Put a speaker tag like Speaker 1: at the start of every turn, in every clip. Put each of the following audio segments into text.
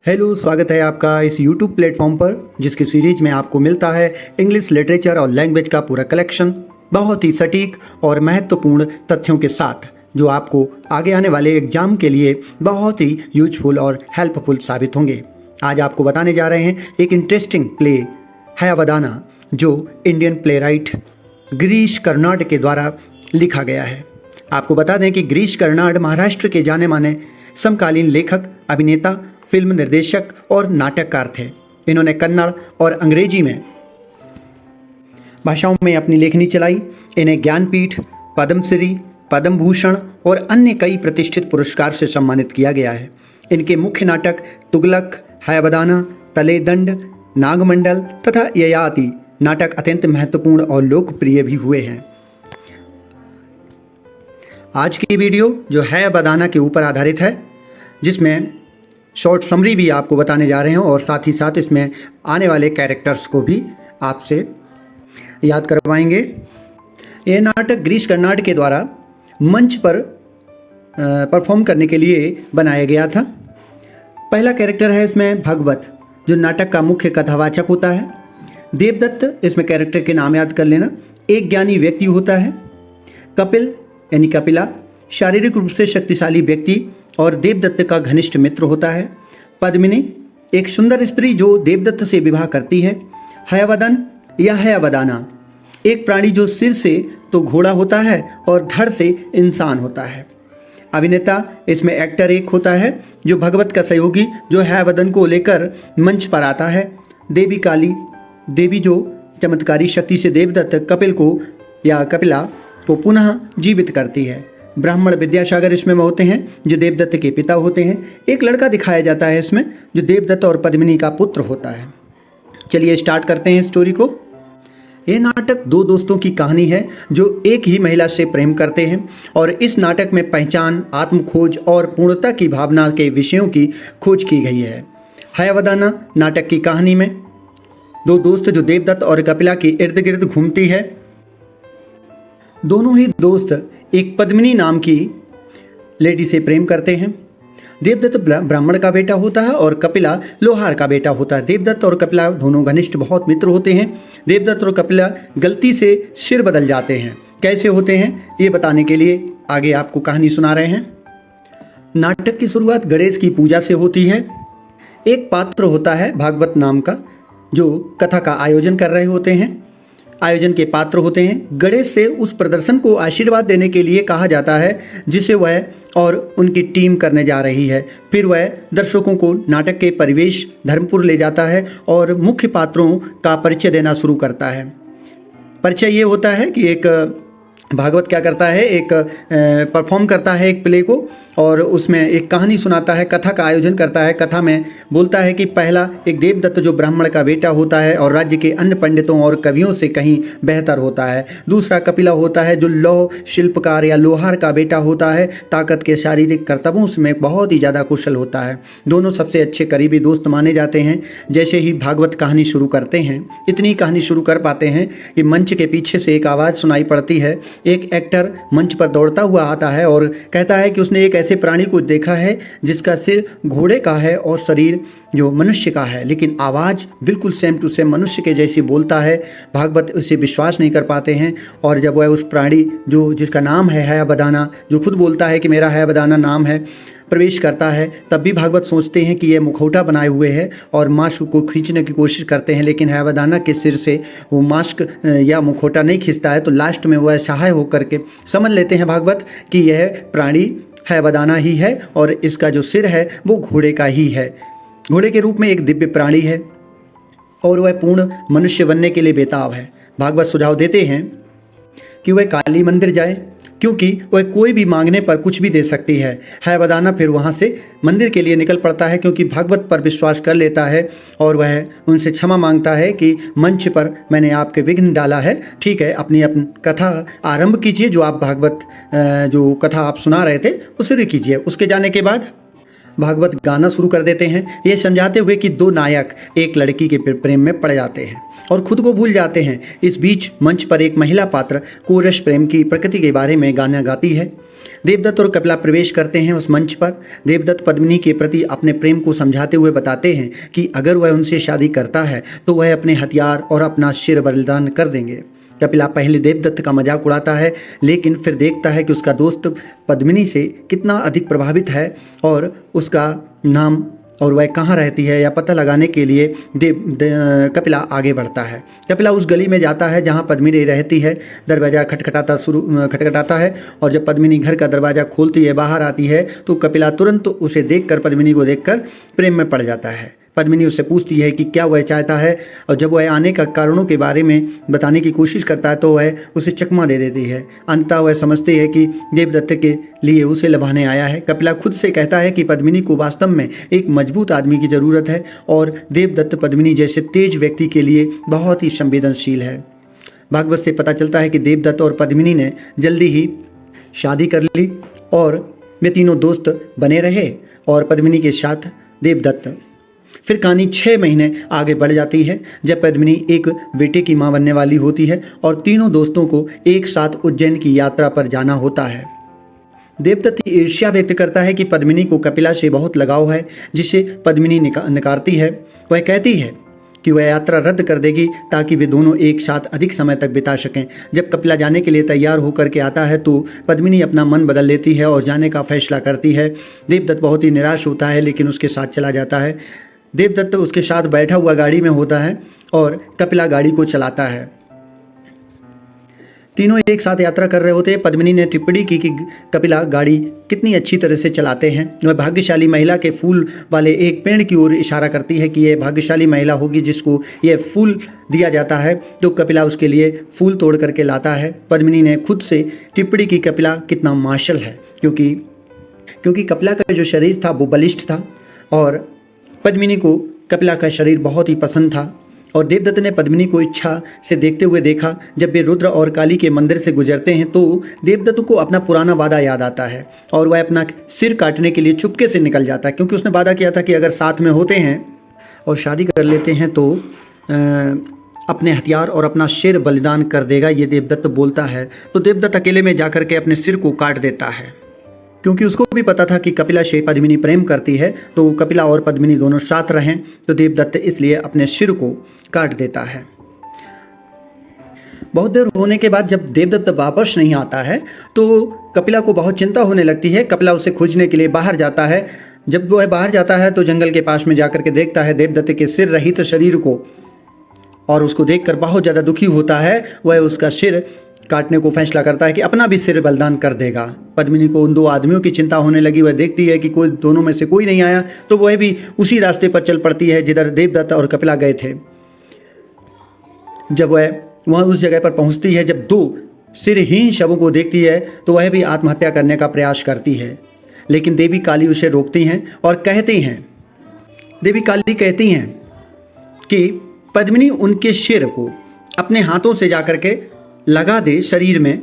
Speaker 1: Hello, स्वागत है आपका इस YouTube प्लेटफॉर्म पर जिसकी सीरीज में आपको मिलता है इंग्लिश लिटरेचर और लैंग्वेज का पूरा कलेक्शन बहुत ही सटीक और महत्वपूर्ण तथ्यों के साथ जो आपको आगे आने वाले एग्जाम के लिए बहुत ही यूजफुल और हेल्पफुल साबित होंगे। आज आपको बताने जा रहे हैं एक इंटरेस्टिंग प्ले हयावदाना जो इंडियन प्लेराइट गिरीश कर्नाड के द्वारा लिखा गया है। आपको बता दें कि गिरीश कर्नाड महाराष्ट्र के जाने माने समकालीन लेखक, अभिनेता, फिल्म निर्देशक और नाटककार थे। इन्होंने कन्नड़ और अंग्रेजी में भाषाओं में अपनी लेखनी चलाई। इन्हें ज्ञानपीठ, पद्मश्री, पद्म भूषण और अन्य कई प्रतिष्ठित पुरस्कार से सम्मानित किया गया है। इनके मुख्य नाटक तुगलक, हयावदाना, तलेदंड, नागमंडल तथा ययाति नाटक अत्यंत महत्वपूर्ण और लोकप्रिय भी हुए हैं। आज की वीडियो जो हयावदाना के ऊपर आधारित है, जिसमें शॉर्ट समरी भी आपको बताने जा रहे हैं और साथ ही साथ इसमें आने वाले कैरेक्टर्स को भी आपसे याद करवाएंगे। यह नाटक गिरीश कर्नाड के द्वारा मंच पर परफॉर्म करने के लिए बनाया गया था। पहला कैरेक्टर है इसमें भगवत, जो नाटक का मुख्य कथावाचक होता है। देवदत्त, इसमें कैरेक्टर के नाम याद कर लेना, एक ज्ञानी व्यक्ति होता है। कपिल यानी कपिला, शारीरिक रूप से शक्तिशाली व्यक्ति और देवदत्त का घनिष्ठ मित्र होता है। पद्मिनी, एक सुंदर स्त्री जो देवदत्त से विवाह करती है। हयावदन या हयावदाना, एक प्राणी जो सिर से तो घोड़ा होता है और धड़ से इंसान होता है। अभिनेता, इसमें एक्टर एक होता है जो भगवत का सहयोगी जो हयावदन को लेकर मंच पर आता है। देवी काली, देवी जो चमत्कारी शक्ति से देवदत्त कपिल को या कपिला को पुनः जीवित करती है। ब्राह्मण विद्यासागर इसमें होते हैं जो देवदत्त के पिता होते हैं। एक लड़का दिखाया जाता है इसमें जो देवदत्त और पद्मिनी का पुत्र होता है। चलिए स्टार्ट करते हैं स्टोरी को। यह नाटक दो दोस्तों की कहानी है जो एक ही महिला से प्रेम करते हैं और इस नाटक में पहचान, आत्मखोज और पूर्णता की भावना के विषयों की खोज की गई है। हयावदाना नाटक की कहानी में दो दोस्त जो देवदत्त और कपिला के इर्द गिर्द घूमती है। दोनों ही दोस्त एक पद्मिनी नाम की लेडी से प्रेम करते हैं। देवदत्त ब्राह्मण का बेटा होता है और कपिला लोहार का बेटा होता है। देवदत्त और कपिला दोनों घनिष्ठ बहुत मित्र होते हैं। देवदत्त और कपिला गलती से सिर बदल जाते हैं। कैसे होते हैं ये बताने के लिए आगे आपको कहानी सुना रहे हैं। नाटक की शुरुआत गणेश की पूजा से होती है। एक पात्र होता है भागवत नाम का जो कथा का आयोजन कर रहे होते हैं। आयोजन के पात्र होते हैं। गणेश से उस प्रदर्शन को आशीर्वाद देने के लिए कहा जाता है जिसे वह और उनकी टीम करने जा रही है। फिर वह दर्शकों को नाटक के परिवेश धर्मपुर ले जाता है और मुख्य पात्रों का परिचय देना शुरू करता है। परिचय ये होता है कि एक भागवत क्या करता है, एक परफॉर्म करता है एक प्ले को और उसमें एक कहानी सुनाता है, कथा का आयोजन करता है। कथा में बोलता है कि पहला एक देवदत्त जो ब्राह्मण का बेटा होता है और राज्य के अन्य पंडितों और कवियों से कहीं बेहतर होता है। दूसरा कपिला होता है जो लौह शिल्पकार या लोहार का बेटा होता है, ताकत के शारीरिक कर्तव्यों में बहुत ही ज़्यादा कुशल होता है। दोनों सबसे अच्छे करीबी दोस्त माने जाते हैं। जैसे ही भागवत कहानी शुरू करते हैं, इतनी कहानी शुरू कर पाते हैं कि मंच के पीछे से एक आवाज़ सुनाई पड़ती है। एक एक्टर मंच पर दौड़ता हुआ आता है और कहता है कि उसने एक ऐसे प्राणी को देखा है जिसका सिर घोड़े का है और शरीर जो मनुष्य का है, लेकिन आवाज़ बिल्कुल सेम टू सेम मनुष्य के जैसी बोलता है। भागवत उसे विश्वास नहीं कर पाते हैं और जब वह उस प्राणी जो जिसका नाम है हयावदाना, जो खुद बोलता है कि मेरा हयावदाना नाम है, प्रवेश करता है, तब भी भागवत सोचते हैं कि यह मुखौटा बनाए हुए है और मास्क को खींचने की कोशिश करते हैं, लेकिन हयावदाना के सिर से वो मास्क या मुखौटा नहीं खींचता है। तो लास्ट में वह सहाय होकर के समझ लेते हैं भागवत कि यह प्राणी हयावदाना ही है और इसका जो सिर है वो घोड़े का ही है। घोड़े के रूप में एक दिव्य प्राणी है और वह पूर्ण मनुष्य बनने के लिए बेताब है। भागवत सुझाव देते हैं कि वह काली मंदिर जाए क्योंकि वह कोई भी मांगने पर कुछ भी दे सकती है। हयावदाना फिर वहाँ से मंदिर के लिए निकल पड़ता है क्योंकि भागवत पर विश्वास कर लेता है और वह उनसे क्षमा मांगता है कि मंच पर मैंने आपके विघ्न डाला है। ठीक है, अपनी कथा आरंभ कीजिए, जो आप भागवत जो कथा आप सुना रहे थे उसे कीजिए। उसके जाने के बाद भागवत गाना शुरू कर देते हैं, ये समझाते हुए कि दो नायक एक लड़की के प्रेम में पड़ जाते हैं और खुद को भूल जाते हैं। इस बीच मंच पर एक महिला पात्र कोरस प्रेम की प्रकृति के बारे में गाना गाती है। देवदत्त और कपिला प्रवेश करते हैं उस मंच पर। देवदत्त पद्मिनी के प्रति अपने प्रेम को समझाते हुए बताते हैं कि अगर वह उनसे शादी करता है तो वह अपने हथियार और अपना सिर बलिदान कर देंगे। कपिला पहले देवदत्त का मजाक उड़ाता है, लेकिन फिर देखता है कि उसका दोस्त पद्मिनी से कितना अधिक प्रभावित है और उसका नाम और वह कहाँ रहती है या पता लगाने के लिए कपिला आगे बढ़ता है। कपिला उस गली में जाता है जहाँ पद्मिनी रहती है। दरवाज़ा खटखटाता है और जब पद्मिनी घर का दरवाज़ा खोलती है, बाहर आती है, तो कपिला तुरंत उसे देखकर, पद्मिनी को देखकर प्रेम में पड़ जाता है। पद्मिनी उससे पूछती है कि क्या वह चाहता है, और जब वह आने का कारणों के बारे में बताने की कोशिश करता है तो वह उसे चकमा दे देती है। अंततः वह समझती है कि देवदत्त के लिए उसे लभाने आया है। कपिला खुद से कहता है कि पद्मिनी को वास्तव में एक मजबूत आदमी की ज़रूरत है और देवदत्त पद्मिनी जैसे तेज व्यक्ति के लिए बहुत ही संवेदनशील है। भागवत से पता चलता है कि देवदत्त और पद्मिनी ने जल्दी ही शादी कर ली और वे तीनों दोस्त बने रहे और पद्मिनी के साथ देवदत्त। फिर कहानी 6 महीने आगे बढ़ जाती है जब पद्मिनी एक बेटे की मां बनने वाली होती है और तीनों दोस्तों को एक साथ उज्जैन की यात्रा पर जाना होता है। देवदत्त ईर्ष्या व्यक्त करता है कि पद्मिनी को कपिला से बहुत लगाव है, जिसे पद्मिनी नकारती है। वह कहती है कि वह यात्रा रद्द कर देगी ताकि वे दोनों एक साथ अधिक समय तक बिता सकें। जब कपिला जाने के लिए तैयार होकर के आता है तो पद्मिनी अपना मन बदल लेती है और जाने का फैसला करती है। देवदत्त बहुत ही निराश होता है, लेकिन उसके साथ चला जाता है। देवदत्त उसके साथ बैठा हुआ गाड़ी में होता है और कपिला गाड़ी को चलाता है। तीनों एक साथ यात्रा कर रहे होते हैं। पद्मिनी ने टिप्पणी की कि कपिला गाड़ी कितनी अच्छी तरह से चलाते हैं। वह भाग्यशाली महिला के फूल वाले एक पेड़ की ओर इशारा करती है कि यह भाग्यशाली महिला होगी जिसको यह फूल दिया जाता है, तो कपिला उसके लिए फूल तोड़ करके लाता है। पद्मिनी ने खुद से टिप्पणी की कपिला कितना मार्शल है, क्योंकि कपिला का जो शरीर था वो बलिष्ठ था और पद्मिनी को कपिला का शरीर बहुत ही पसंद था। और देवदत्त ने पद्मिनी को इच्छा से देखते हुए देखा। जब वे रुद्र और काली के मंदिर से गुजरते हैं तो देवदत्त को अपना पुराना वादा याद आता है और वह अपना सिर काटने के लिए चुपके से निकल जाता है, क्योंकि उसने वादा किया था कि अगर साथ में होते हैं और शादी कर लेते हैं तो अपने हथियार और अपना सिर बलिदान कर देगा, ये देवदत्त बोलता है। तो देवदत्त अकेले में जाकर के अपने सिर को काट देता है, क्योंकि उसको भी पता था कि कपिला से पद्मिनी प्रेम करती है, तो कपिला और पद्मिनी दोनों साथ रहें, तो देवदत्त इसलिए अपने सिर को काट देता है। बहुत देर होने के बाद जब देवदत्त वापस नहीं आता है तो कपिला को बहुत चिंता होने लगती है। कपिला उसे खोजने के लिए बाहर जाता है। जब वह बाहर जाता है तो जंगल के पास में जाकर के देखता है देवदत्त के सिर रहित शरीर को, और उसको देखकर बहुत ज़्यादा दुखी होता है। वह उसका सिर काटने को फैसला करता है कि अपना भी सिर बलिदान कर देगा। पद्मिनी को उन दो आदमियों की चिंता होने लगी। वह देखती है कि कोई दोनों में से कोई नहीं आया, तो वह भी उसी रास्ते पर चल पड़ती है जिधर देवदत्त और कपिला गए थे। जब वह वहाँ उस जगह पर पहुँचती है, जब 2 सिरहीन शवों को देखती है तो वह भी आत्महत्या करने का प्रयास करती है, लेकिन देवी काली उसे रोकती हैं और कहती हैं कि पद्मिनी उनके सिर को अपने हाथों से जाकर के लगा दे शरीर में,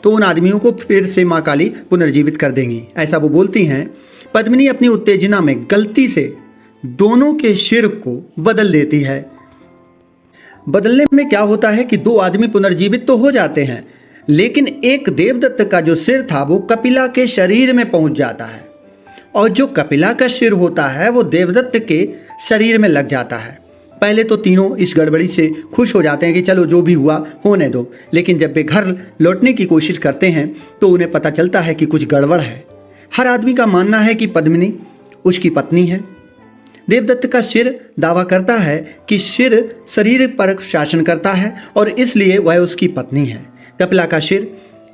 Speaker 1: तो उन आदमियों को फिर से माँ काली पुनर्जीवित कर देंगी, ऐसा वो बोलती हैं। पद्मिनी अपनी उत्तेजना में गलती से दोनों के सिर को बदल देती है। बदलने में क्या होता है कि 2 आदमी पुनर्जीवित तो हो जाते हैं, लेकिन एक देवदत्त का जो सिर था वो कपिला के शरीर में पहुंच जाता है, और जो कपिला का सिर होता है वो देवदत्त के शरीर में लग जाता है। पहले तो तीनों इस गड़बड़ी से खुश हो जाते हैं कि चलो जो भी हुआ होने दो, लेकिन जब वे घर लौटने की कोशिश करते हैं तो उन्हें पता चलता है कि कुछ गड़बड़ है। हर आदमी का मानना है कि पद्मिनी उसकी पत्नी है। देवदत्त का सिर दावा करता है कि सिर शरीर पर शासन करता है और इसलिए वह उसकी पत्नी है। कपिला का सिर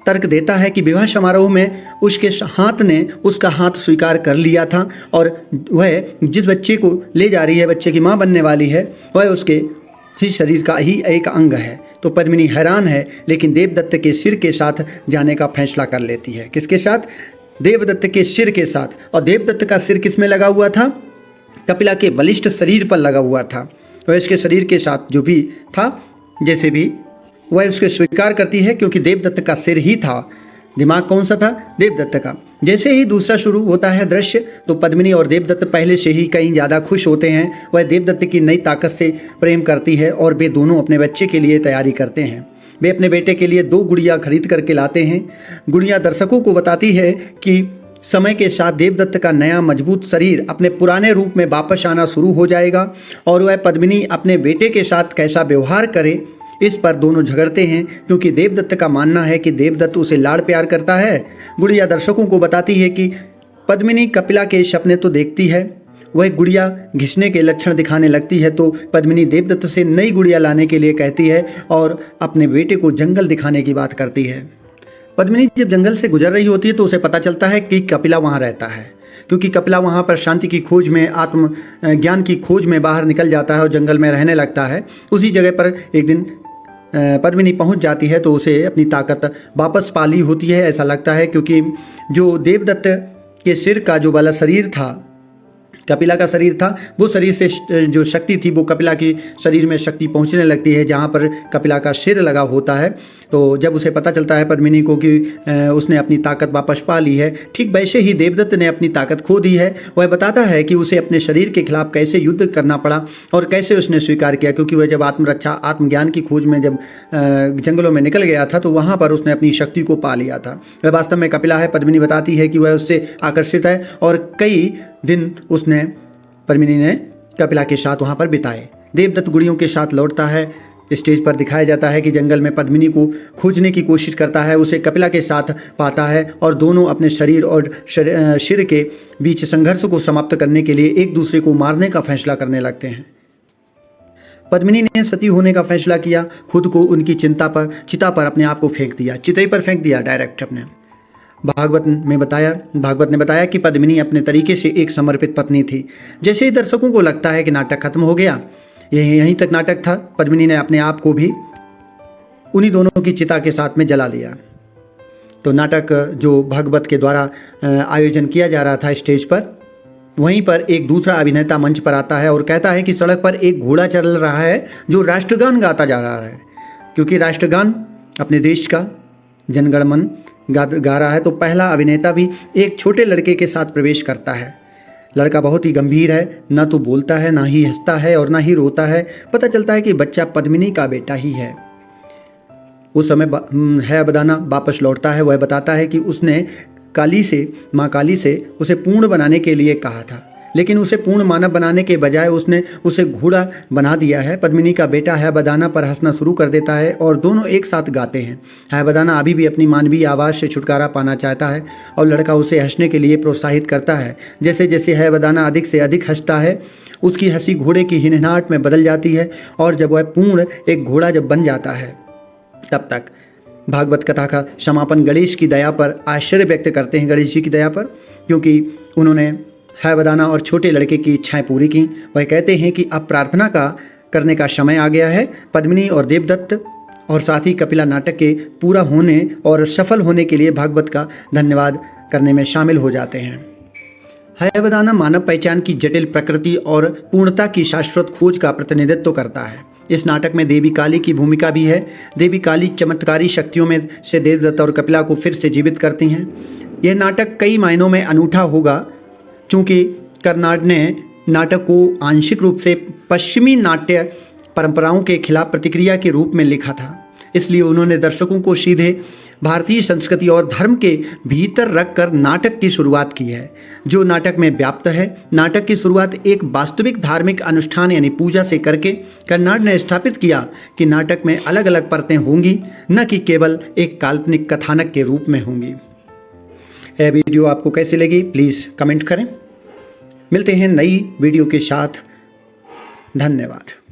Speaker 1: तर्क देता है कि विवाह समारोह में उसके हाथ ने उसका हाथ स्वीकार कर लिया था और वह जिस बच्चे को ले जा रही है, बच्चे की मां बनने वाली है, वह उसके ही शरीर का ही एक अंग है। तो पद्मिनी हैरान है, लेकिन देवदत्त के सिर के साथ जाने का फैसला कर लेती है। किसके साथ? देवदत्त के सिर के साथ। और देवदत्त का सिर किस में लगा हुआ था? कपिला के बलिष्ठ शरीर पर लगा हुआ था। वह इसके शरीर के साथ जो भी था, जैसे भी वह उसको स्वीकार करती है, क्योंकि देवदत्त का सिर ही था। दिमाग कौन सा था? देवदत्त का। जैसे ही दूसरा शुरू होता है दृश्य, तो पद्मिनी और देवदत्त पहले से ही कहीं ज़्यादा खुश होते हैं। वह देवदत्त की नई ताकत से प्रेम करती है और वे दोनों अपने बच्चे के लिए तैयारी करते हैं। वे अपने बेटे के लिए 2 गुड़िया खरीद करके लाते हैं। गुड़िया दर्शकों को बताती है कि समय के साथ देवदत्त का नया मजबूत शरीर अपने पुराने रूप में वापस आना शुरू हो जाएगा और वह पद्मिनी अपने बेटे के साथ कैसा व्यवहार करे, इस पर दोनों झगड़ते हैं, क्योंकि देवदत्त का मानना है कि देवदत्त उसे लाड़ प्यार करता है। गुड़िया दर्शकों को बताती है कि पद्मिनी कपिला के सपने तो देखती है, वह गुड़िया घिसने के लक्षण दिखाने लगती है, तो पद्मिनी देवदत्त से नई गुड़िया लाने के लिए कहती है और अपने बेटे को जंगल दिखाने की बात करती है। पद्मिनी जब जंगल से गुजर रही होती है तो उसे पता चलता है कि कपिला वहाँ रहता है, क्योंकि कपिला वहाँ पर शांति की खोज में, आत्म ज्ञान की खोज में बाहर निकल जाता है और जंगल में रहने लगता है। उसी जगह पर एक दिन पद्मिनी पहुँच जाती है तो उसे अपनी ताकत वापस पा ली होती है, ऐसा लगता है, क्योंकि जो देवदत्त के सिर का जो वाला शरीर था, कपिला का शरीर था, वो शरीर से जो शक्ति थी वो कपिला की शरीर में शक्ति पहुंचने लगती है जहां पर कपिला का सिर लगा होता है। तो जब उसे पता चलता है पद्मिनी को कि उसने अपनी ताकत वापस पा ली है, ठीक वैसे ही देवदत्त ने अपनी ताकत खो दी है। वह बताता है कि उसे अपने शरीर के खिलाफ कैसे युद्ध करना पड़ा और कैसे उसने स्वीकार किया, क्योंकि वह जब आत्मरक्षा, आत्मज्ञान की खोज में जब जंगलों में निकल गया था तो वहाँ पर उसने अपनी शक्ति को पा लिया था। वह वास्तव में कपिला है। पद्मिनी बताती है कि वह उससे आकर्षित है और कई दिन पद्मिनी ने कपिला के साथ वहाँ पर बिताए। देवदत्त गुड़ियों के साथ लौटता है। स्टेज पर दिखाया जाता है कि जंगल में पद्मिनी को खोजने की कोशिश करता है, उसे कपिला के साथ पाता है और दोनों अपने शरीर और सिर के बीच संघर्ष को समाप्त करने के लिए एक दूसरे को मारने का फैसला करने लगते हैं। पद्मिनी ने सती होने का फैसला किया, खुद को उनकी चिता पर अपने आप को फेंक दिया, चिता पर फेंक दिया डायरेक्ट अपने। भागवत ने बताया कि पद्मिनी अपने तरीके से एक समर्पित पत्नी थी। जैसे ही दर्शकों को लगता है कि नाटक खत्म हो गया, यहीं तक नाटक था, पद्मिनी ने अपने आप को भी उन्हीं दोनों की चिता के साथ में जला लिया। तो नाटक जो भागवत के द्वारा आयोजन किया जा रहा था स्टेज पर, वहीं पर एक दूसरा अभिनेता मंच पर आता है और कहता है कि सड़क पर एक घोड़ा चल रहा है जो राष्ट्रगान गाता जा रहा है, क्योंकि राष्ट्रगान अपने देश का जनगण मन गा रहा है। तो पहला अभिनेता भी एक छोटे लड़के के साथ प्रवेश करता है। लड़का बहुत ही गंभीर है, ना तो बोलता है, ना ही हंसता है और ना ही रोता है। पता चलता है कि बच्चा पद्मिनी का बेटा ही है। उस समय है बदाना वापस लौटता है। वह बताता है कि उसने माँ काली से उसे पूर्ण बनाने के लिए कहा था, लेकिन उसे पूर्ण मानव बनाने के बजाय उसने उसे घोड़ा बना दिया है। पद्मिनी का बेटा है बदाना पर हंसना शुरू कर देता है और दोनों एक साथ गाते हैं। है बदाना अभी भी अपनी मानवीय आवाज़ से छुटकारा पाना चाहता है और लड़का उसे हंसने के लिए प्रोत्साहित करता है। जैसे जैसे है बदाना अधिक से अधिक हंसता है, उसकी हंसी घोड़े की हिनहनाहट में बदल जाती है और जब वह पूर्ण एक घोड़ा जब बन जाता है, तब तक भागवत कथा का समापन गणेश की दया पर आश्चर्य व्यक्त करते हैं, गणेश जी की दया पर, क्योंकि उन्होंने है बदाना और छोटे लड़के की इच्छाएं पूरी की। वह कहते हैं कि अब प्रार्थना करने का समय आ गया है। पद्मिनी और देवदत्त और साथ ही कपिला नाटक के पूरा होने और सफल होने के लिए भागवत का धन्यवाद करने में शामिल हो जाते हैं। है बदाना मानव पहचान की जटिल प्रकृति और पूर्णता की शाश्वत खोज का प्रतिनिधित्व करता है। इस नाटक में देवी काली की भूमिका भी है। देवी काली चमत्कारी शक्तियों में से देवदत्त और कपिला को फिर से जीवित करती हैं। यह नाटक कई मायनों में अनूठा होगा, चूँकि कर्नाड ने नाटक को आंशिक रूप से पश्चिमी नाट्य परंपराओं के खिलाफ प्रतिक्रिया के रूप में लिखा था, इसलिए उन्होंने दर्शकों को सीधे भारतीय संस्कृति और धर्म के भीतर रखकर नाटक की शुरुआत की है, जो नाटक में व्याप्त है। नाटक की शुरुआत एक वास्तविक धार्मिक अनुष्ठान यानी पूजा से करके कर्नाड ने स्थापित किया कि नाटक में अलग अलग परतें होंगी, न कि केवल एक काल्पनिक कथानक के रूप में होंगी। यह वीडियो आपको कैसी लगी प्लीज़ कमेंट करें। मिलते हैं नई वीडियो के साथ। धन्यवाद।